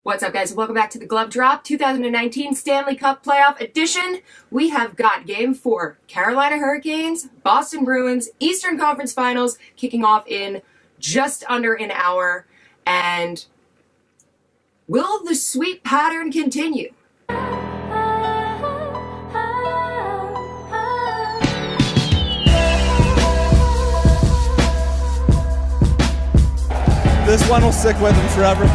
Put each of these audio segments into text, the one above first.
What's up, guys? Welcome back to the Glove Drop 2019 Stanley Cup Playoff Edition. We have got Game 4, Carolina Hurricanes, Boston Bruins, Eastern Conference Finals, kicking off in just under an hour. And will the sweep pattern continue? This one will stick with him forever.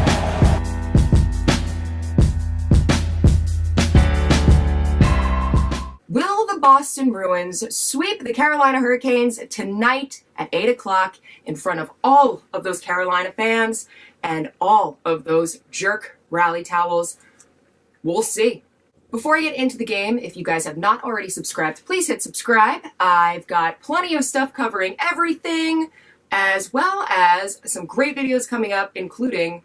Will the Boston Bruins sweep the Carolina Hurricanes tonight at 8 o'clock in front of all of those Carolina fans and all of those jerk rally towels? We'll see. Before I get into the game, if you guys have not already subscribed, please hit subscribe. I've got plenty of stuff covering everything, as well as some great videos coming up, including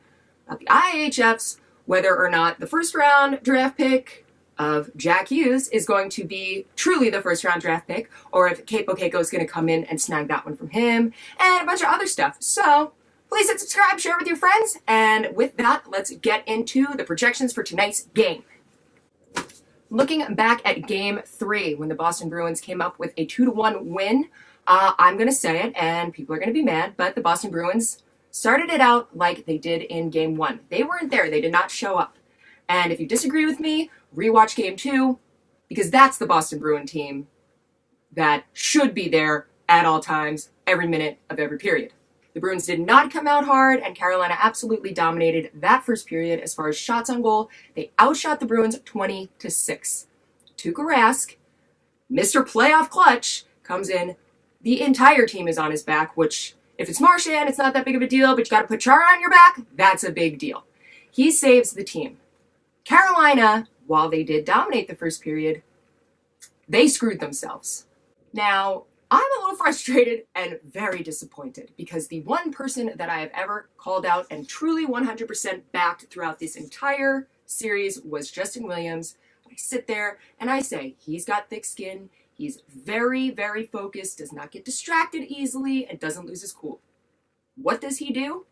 the IHFs, whether or not the first round draft pick of Jack Hughes is going to be truly the first round draft pick, or if Capo Keiko is going to come in and snag that one from him, and a bunch of other stuff. So please hit subscribe, share with your friends, and with that, let's get into the projections for tonight's game. Looking back at Game 3, when the Boston Bruins came up with a 2-1 win, I'm going to say it, and people are going to be mad, but the Boston Bruins started it out like they did in Game 1. They weren't there. They did not show up. And if you disagree with me, rewatch Game 2, because that's the Boston Bruin team that should be there at all times, every minute of every period. The Bruins did not come out hard, and Carolina absolutely dominated that first period as far as shots on goal. They outshot the Bruins 20-6. Tuukka Rask, Mr. Playoff Clutch, comes in. The entire team is on his back, which, if it's Marchand, it's not that big of a deal, but you got to put Chara on your back, that's a big deal. He saves the team. Carolina, while they did dominate the first period, they screwed themselves. Now, I'm a little frustrated and very disappointed because the one person that I have ever called out and truly 100% backed throughout this entire series was Justin Williams. I sit there and I say, he's got thick skin, he's very, very focused, does not get distracted easily, and doesn't lose his cool. What does he do?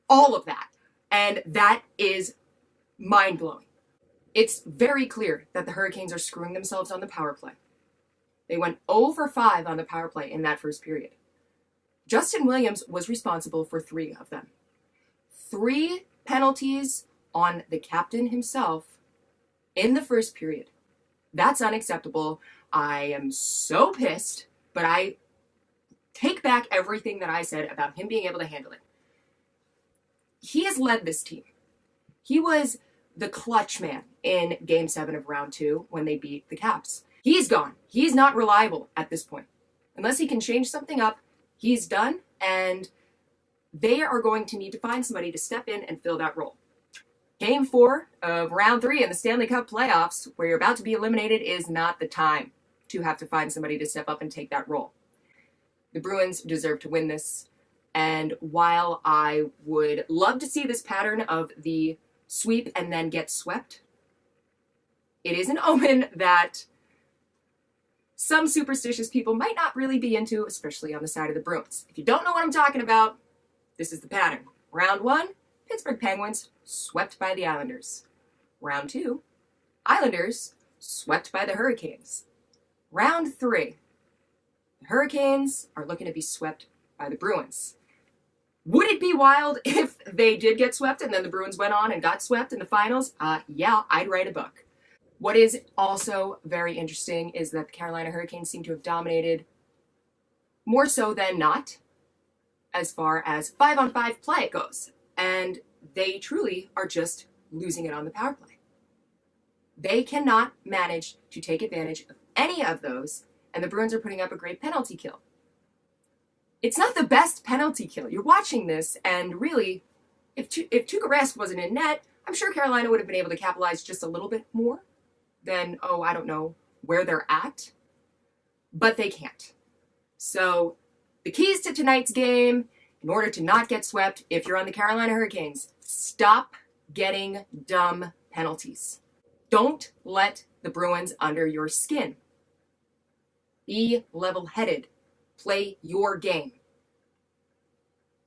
All of that. And that is mind-blowing. It's very clear that the Hurricanes are screwing themselves on the power play. They went 0 for 5 on the power play in that first period. Justin Williams was responsible for 3 of them. 3 penalties on the captain himself in the first period. That's unacceptable. I am so pissed, but I take back everything that I said about him being able to handle it. He has led this team. He was the clutch man in Game 7 of Round 2 when they beat the Caps. He's gone. He's not reliable at this point. Unless he can change something up, he's done, and they are going to need to find somebody to step in and fill that role. Game 4 of Round 3 in the Stanley Cup playoffs, where you're about to be eliminated, is not the time to have to find somebody to step up and take that role. The Bruins deserve to win this, and while I would love to see this pattern of the sweep and then get swept, it is an omen that some superstitious people might not really be into, especially on the side of the Bruins. If you don't know what I'm talking about, this is the pattern. Round 1, Pittsburgh Penguins swept by the Islanders. Round 2, Islanders swept by the Hurricanes. Round 3, the Hurricanes are looking to be swept by the Bruins. Would it be wild if they did get swept and then the Bruins went on and got swept in the finals? Yeah, I'd write a book. What is also very interesting is that the Carolina Hurricanes seem to have dominated more so than not as far as 5-on-5 play goes. And they truly are just losing it on the power play. They cannot manage to take advantage of any of those, and the Bruins are putting up a great penalty kill. It's not the best penalty kill. You're watching this, and really, if Tuukka Rask wasn't in net, I'm sure Carolina would have been able to capitalize just a little bit more than, I don't know, where they're at. But they can't. So, the keys to tonight's game, in order to not get swept, if you're on the Carolina Hurricanes, stop getting dumb penalties. Don't let the Bruins under your skin. Be level-headed. Play your game.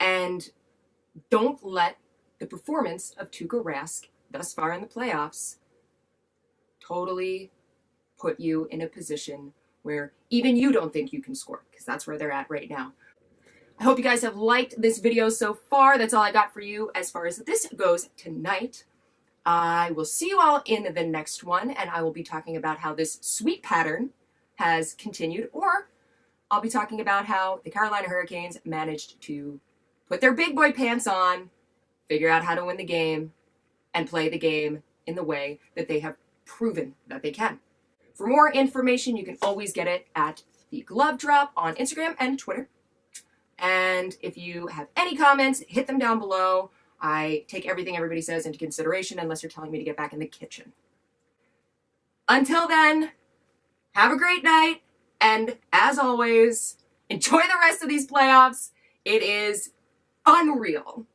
And don't let the performance of Tuukka Rask thus far in the playoffs totally put you in a position where even you don't think you can score, because that's where they're at right now. I hope you guys have liked this video so far. That's all I got for you as far as this goes tonight. I will see you all in the next one, and I will be talking about how this sweep pattern has continued, or I'll be talking about how the Carolina Hurricanes managed to put their big boy pants on, figure out how to win the game, and play the game in the way that they have proven that they can. For more information, you can always get it at the Glove Drop on Instagram and Twitter. And if you have any comments, hit them down below. I take everything everybody says into consideration unless you're telling me to get back in the kitchen. Until then, have a great night. And as always, enjoy the rest of these playoffs. It is unreal